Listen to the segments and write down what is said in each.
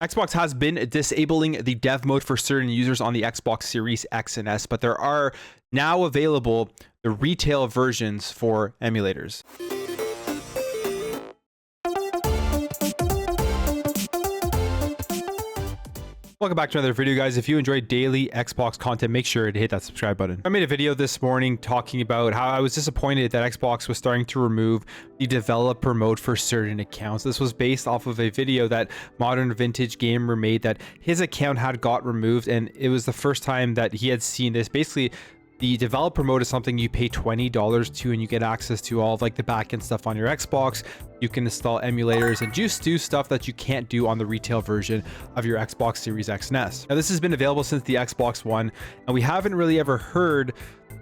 Xbox has been disabling the dev mode for certain users on the Xbox Series X and S, but there are now available the retail versions for emulators. Welcome back to another video, guys. If you enjoy daily Xbox content, make sure to hit that subscribe button. I made a video this morning talking about how I was disappointed that Xbox was starting to remove the developer mode for certain accounts. This was based off of a video that Modern Vintage Gamer made that his account had got removed, and it was the first time that he had seen this. Basically, the developer mode is something you pay $20 to, and you get access to all of like the backend stuff on your Xbox. You can install emulators and just do stuff that you can't do on the retail version of your Xbox Series X and S. Now, this has been available since the Xbox One, and we haven't really ever heard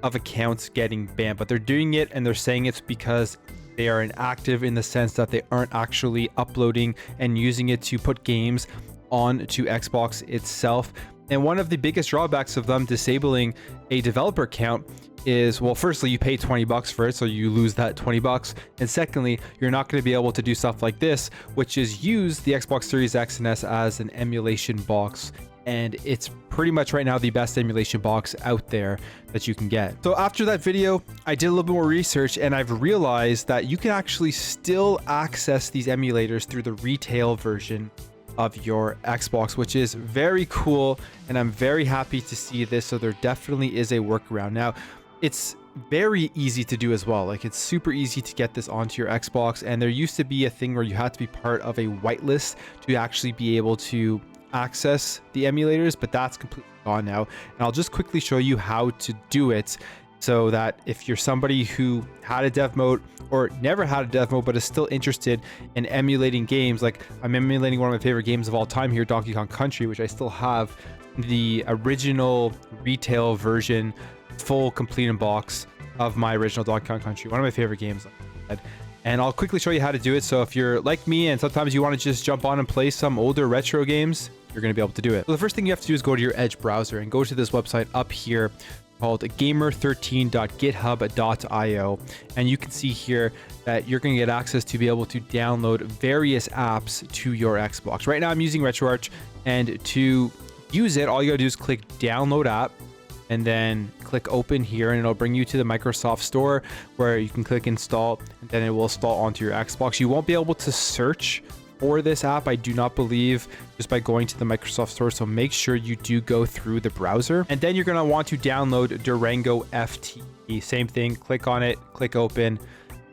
of accounts getting banned, but they're doing it, and they're saying it's because they are inactive in the sense that they aren't actually uploading and using it to put games onto Xbox itself. And one of the biggest drawbacks of them disabling a developer account is, well, firstly, you pay 20 bucks for it, so you lose that 20 bucks. And secondly, you're not going to be able to do stuff like this, which is use the Xbox Series X and S as an emulation box. And it's pretty much right now the best emulation box out there that you can get. So after that video, I did a little bit more research, and I've realized that you can actually still access these emulators through the retail version of your Xbox, which is very cool, and I'm very happy to see this. So there definitely is a workaround. Now, it's very easy to do as well. Like, it's super easy to get this onto your Xbox, and there used to be a thing where you had to be part of a whitelist to actually be able to access the emulators, but that's completely gone now. And I'll just quickly show you how to do it, so that if you're somebody who had a dev mode or never had a dev mode but is still interested in emulating games, like I'm emulating one of my favorite games of all time here, Donkey Kong Country, which I still have the original retail version, full complete in box of my original Donkey Kong Country, one of my favorite games. And I'll quickly show you how to do it. So if you're like me and sometimes you want to just jump on and play some older retro games, you're going to be able to do it. So the first thing you have to do is go to your Edge browser and go to this website up here called gamer13.github.io, and you can see here that you're going to get access to be able to download various apps to your Xbox. Right now I'm using RetroArch, and to use it, all you gotta do is click download app and then click open here, and it'll bring you to the Microsoft Store where you can click install, and then it will install onto your Xbox. You won't be able to search for this app, I do not believe, just by going to the Microsoft Store, so make sure you do go through the browser. And then you're going to want to download Durango FTP. Same thing, click on it, click open,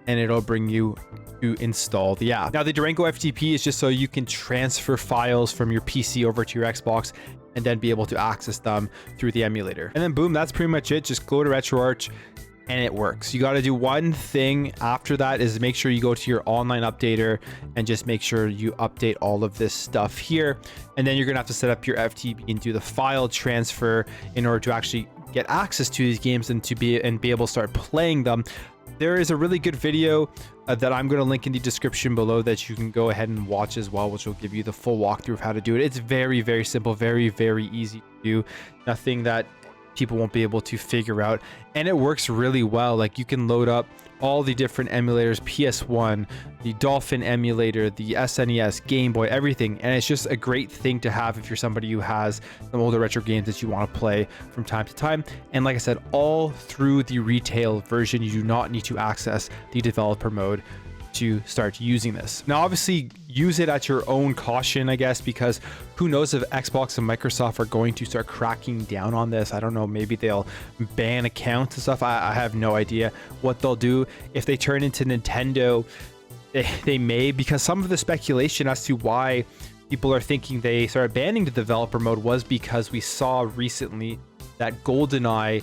and it'll bring you to install the app. Now, the Durango FTP is just so you can transfer files from your PC over to your Xbox and then be able to access them through the emulator. And then boom, that's pretty much it. Just go to RetroArch and it works. You got to do one thing after that, is make sure you go to your online updater and just make sure you update all of this stuff here. And then you're gonna have to set up your FTP and do the file transfer in order to actually get access to these games and be able to start playing them. There is a really good video that I'm going to link in the description below that you can go ahead and watch as well, which will give you the full walkthrough of how to do it. It's very, very simple, very, very easy to do. Nothing that people won't be able to figure out, and it works really well. Like, you can load up all the different emulators, PS1, the Dolphin emulator, the SNES, Game Boy, everything, and it's just a great thing to have if you're somebody who has some older retro games that you want to play from time to time. And like I said, all through the retail version, you do not need to access the developer mode to start using this. Now, obviously, use it at your own caution, I guess, because who knows if Xbox and Microsoft are going to start cracking down on this. I don't know, maybe they'll ban accounts and stuff. I have no idea what they'll do. If they turn into Nintendo, they may, because some of the speculation as to why people are thinking they started banning the developer mode was because we saw recently that GoldenEye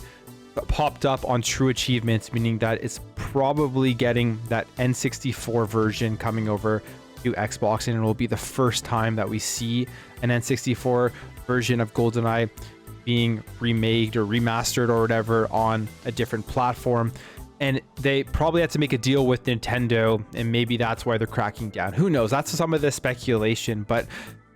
popped up on True Achievements, meaning that it's probably getting that N64 version coming over to Xbox, and it will be the first time that we see an N64 version of GoldenEye being remade or remastered or whatever on a different platform. And they probably had to make a deal with Nintendo, and maybe that's why they're cracking down. Who knows? That's some of the speculation, but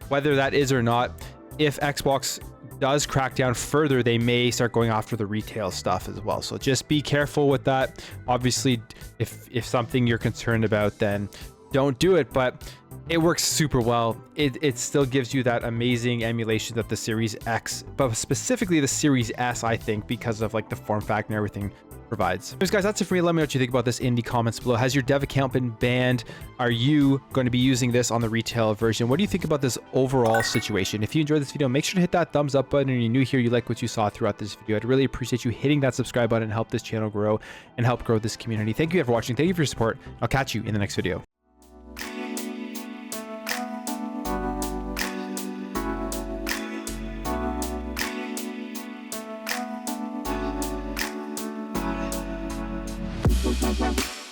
whether that is or not, if Xbox does crack down further, they may start going after the retail stuff as well. So just be careful with that. Obviously, if something you're concerned about, then don't do it, but it works super well. It still gives you that amazing emulation that the Series X, but specifically the Series S, I think, because of like the form factor and everything provides. Anyways, guys, that's it for me. Let me know what you think about this in the comments below. Has your dev account been banned? Are you going to be using this on the retail version? What do you think about this overall situation? If you enjoyed this video, make sure to hit that thumbs up button. And you're new here, you like what you saw throughout this video, I'd really appreciate you hitting that subscribe button and help this channel grow and help grow this community. Thank you for watching. Thank you for your support. I'll catch you in the next video. Bye.